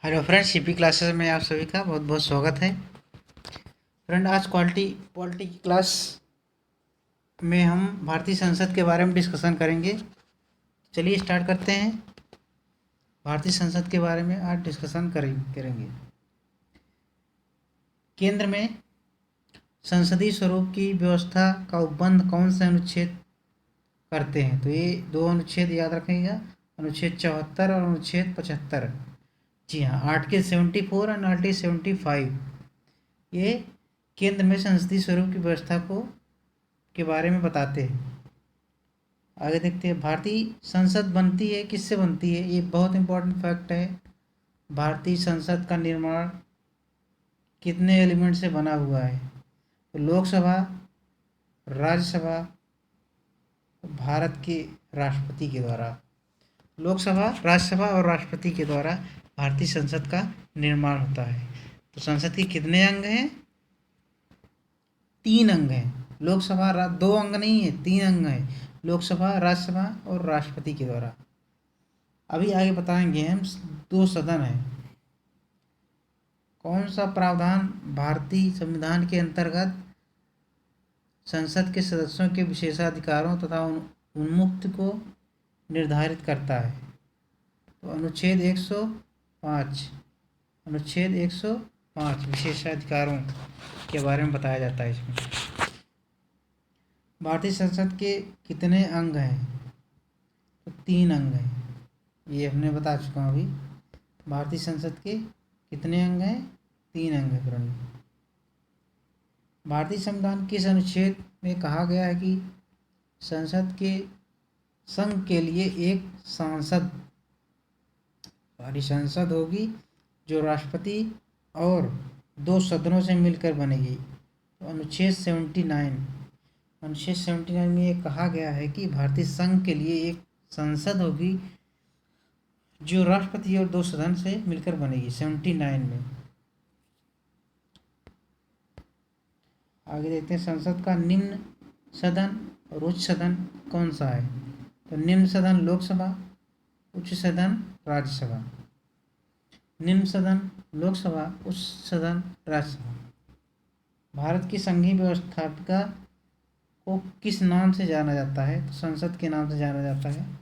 Hello friend, CP classes में आप सभी का बहुत बहुत स्वागत है। फ्रेंड, आज पॉलिटी की क्लास में हम भारतीय संसद के बारे में डिस्कशन करेंगे। चलिए स्टार्ट करते हैं। भारतीय संसद के बारे में आज डिस्कशन करेंगे। केंद्र में संसदीय स्वरूप की व्यवस्था का उपबंध कौन से अनुच्छेद करते हैं? तो ये दो अनुच्छेद याद रखिएगा, अनुच्छेद 74 और अनुच्छेद 75। जी हाँ, आर्टिकल 74 और आर्टिकल 75 ये केंद्र में संसदीय स्वरूप की व्यवस्था के बारे में बताते हैं। आगे देखते हैं, भारतीय संसद बनती है, किससे बनती है? ये बहुत इंपॉर्टेंट फैक्ट है। भारतीय संसद का निर्माण कितने एलिमेंट से बना हुआ है? तो लोकसभा, राज्यसभा, भारत के राष्ट्रपति के द्वारा, लोकसभा, राज्यसभा और राष्ट्रपति के द्वारा भारतीय संसद का निर्माण होता है। तो संसद के कितने अंग हैं? 3 अंग हैं। लोकसभा 2 अंग नहीं है, 3 अंग हैं, लोकसभा, राज्यसभा और राष्ट्रपति के द्वारा। अभी आगे बताएंगे हम। 2 सदन है। कौन सा प्रावधान भारतीय संविधान के अंतर्गत संसद के सदस्यों के विशेषाधिकारों तथा उन्मुक्त को निर्धारित करता है? तो अनुच्छेद 105, अनुच्छेद 105 विशेषाधिकारों के बारे में बताया जाता है इसमें। भारतीय संसद के कितने अंग हैं? तो 3 अंग हैं। ये हमने बता चुका हूँ अभी। भारतीय संसद के कितने अंग हैं? 3 अंग हैं फ्रेंड। भारतीय संविधान किस अनुच्छेद में कहा गया है कि संसद के संघ के लिए एक सांसद संसद होगी जो राष्ट्रपति और 2 सदनों से मिलकर बनेगी? तो अनुच्छेद 79, अनुच्छेद 79 में ये कहा गया है कि भारतीय संघ के लिए एक संसद होगी जो राष्ट्रपति और 2 सदन से मिलकर बनेगी, 79 में। आगे देखते हैं, संसद का निम्न सदन और उच्च सदन कौन सा है? तो निम्न सदन लोकसभा, उच्च सदन राज्यसभा। निम्न सदन लोकसभा, उच्च सदन राज्यसभा। भारत की संघीय व्यवस्थापिका को किस नाम से जाना जाता है? तो संसद के नाम से जाना जाता है।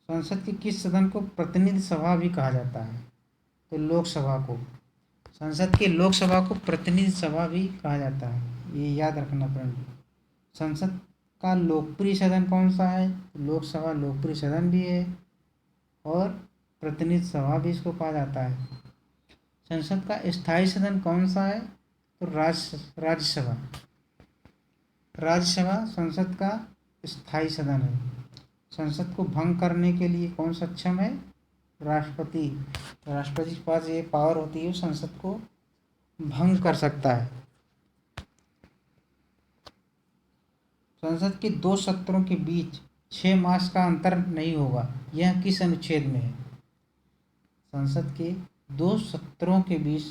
संसद के किस सदन को प्रतिनिधि सभा भी कहा जाता है? तो लोकसभा को। संसद के लोकसभा को प्रतिनिधि सभा भी कहा जाता है, ये याद रखना फ्रेंड। संसद का लोकप्रिय सदन कौन सा है? लोकसभा लोकप्रिय सदन भी है और प्रतिनिधि सभा भी इसको कहा जाता है। संसद का स्थायी सदन कौन सा है? तो राज्यसभा। राज्यसभा संसद का स्थायी सदन है। संसद को भंग करने के लिए कौन सक्षम है? राष्ट्रपति। राष्ट्रपति के पास ये पावर होती है, संसद को भंग कर सकता है। संसद के 2 सत्रों के बीच 6 मास का अंतर नहीं होगा, यह किस अनुच्छेद में है? संसद के 2 सत्रों के बीच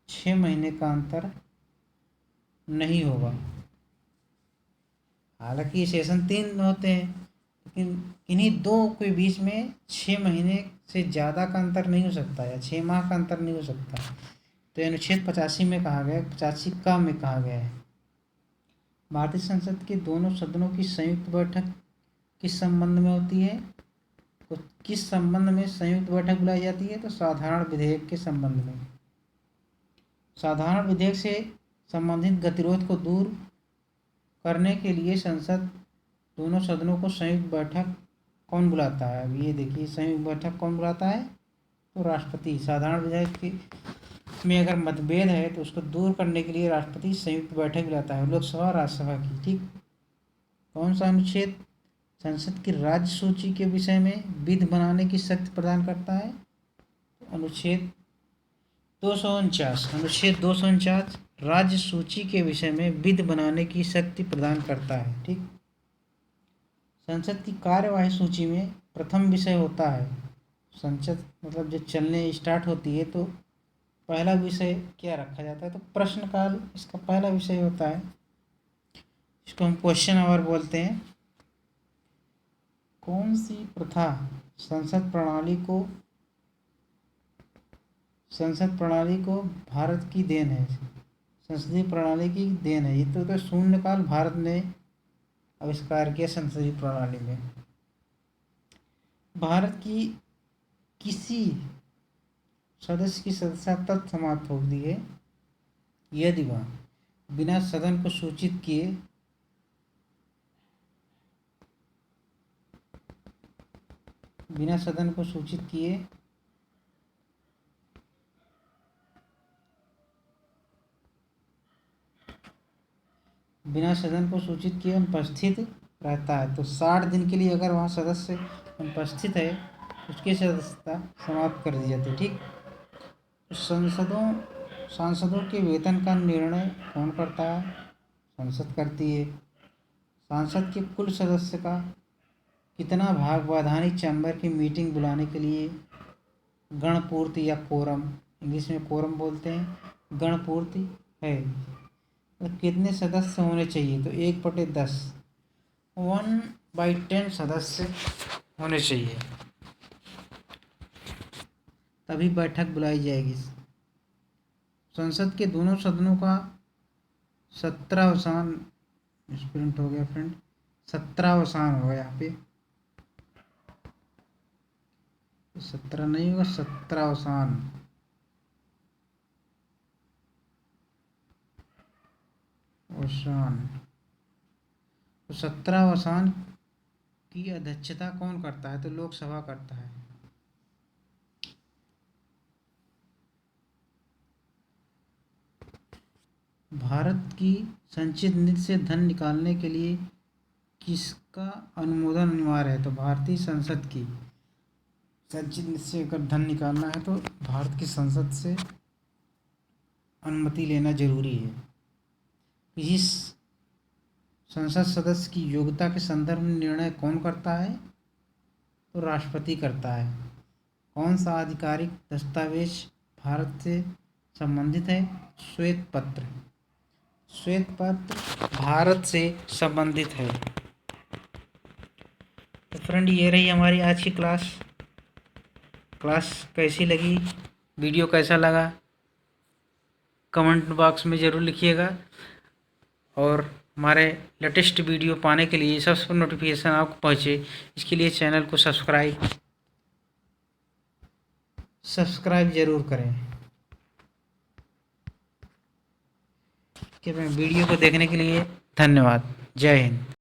6 महीने का अंतर नहीं होगा। हालांकि सेशन 3 होते हैं, लेकिन इन्हीं 2 के बीच में 6 महीने से ज़्यादा का अंतर नहीं हो सकता या 6 माह का अंतर नहीं हो सकता। तो अनुच्छेद 85 में कहा गया है, 85 का में कहा गया है। भारतीय संसद के दोनों सदनों की संयुक्त बैठक किस संबंध में होती है? तो किस संबंध में संयुक्त बैठक बुलाई जाती है? तो साधारण विधेयक के संबंध में। साधारण विधेयक से संबंधित गतिरोध को दूर करने के लिए संसद दोनों सदनों को संयुक्त बैठक कौन बुलाता है? अब ये देखिए, संयुक्त बैठक कौन बुलाता है? तो राष्ट्रपति। साधारण विधेयक में अगर मतभेद है तो उसको दूर करने के लिए राष्ट्रपति संयुक्त बैठक बुलाता है, लोकसभा राज्यसभा की। ठीक। कौन सा अनुच्छेद संसद की राज्य सूची के विषय में विधि बनाने की शक्ति प्रदान करता है? तो अनुच्छेद 249, अनुच्छेद 249 राज्य सूची के विषय में विधि बनाने की शक्ति प्रदान करता है। ठीक, संसद की कार्यवाही सूची में प्रथम विषय होता है। संसद मतलब जब चलने स्टार्ट होती है तो पहला विषय क्या रखा जाता है, तो प्रश्नकाल इसका पहला विषय होता है। इसको हम क्वेश्चन आवर बोलते हैं। कौन सी प्रथा संसद प्रणाली को भारत की देन है, संसदीय प्रणाली की देन है। ये तो शून्यकाल भारत ने आविष्कार किया संसदीय प्रणाली में। भारत की किसी सदस्य की सदस्यता तब समाप्त होती है यदि वह बिना सदन को सूचित किए बिना सदन को सूचित किए अनुपस्थित रहता है। तो 60 दिन के लिए अगर वहाँ सदस्य अनुपस्थित है उसकी सदस्यता समाप्त कर दी जाती है। ठीक, सांसदों के वेतन का निर्णय कौन करता है, संसद करती है। सांसद के कुल सदस्य का कितना भाग वैधानिक चैम्बर की मीटिंग बुलाने के लिए गणपूर्ति या कोरम, इंग्लिश में कोरम बोलते हैं, गणपूर्ति है। तो कितने सदस्य होने चाहिए, तो 1/10 1/10 सदस्य होने चाहिए, तभी बैठक बुलाई जाएगी। संसद के दोनों सदनों का 17वां प्रिंट हो गया फ्रेंड, 17वां होगा यहाँ पे, 17 नहीं होगा, 17वां तो 17वां की अध्यक्षता कौन करता है, तो लोकसभा करता है। भारत की संचित निधि से धन निकालने के लिए किसका अनुमोदन अनिवार्य है, तो भारतीय संसद की। संचित निधि से अगर धन निकालना है तो भारत की संसद से अनुमति लेना जरूरी है। इस संसद सदस्य की योग्यता के संदर्भ में निर्णय कौन करता है, तो राष्ट्रपति करता है। कौन सा आधिकारिक दस्तावेज भारत से संबंधित है, श्वेत पत्र भारत से संबंधित है। तो फ्रेंड ये रही हमारी आज की क्लास कैसी लगी, वीडियो कैसा लगा, कमेंट बॉक्स में ज़रूर लिखिएगा। और हमारे लेटेस्ट वीडियो पाने के लिए, सबसे नोटिफिकेशन आपको पहुँचे, इसके लिए चैनल को सब्सक्राइब ज़रूर करें। कि मैं वीडियो को देखने के लिए धन्यवाद। जय हिंद।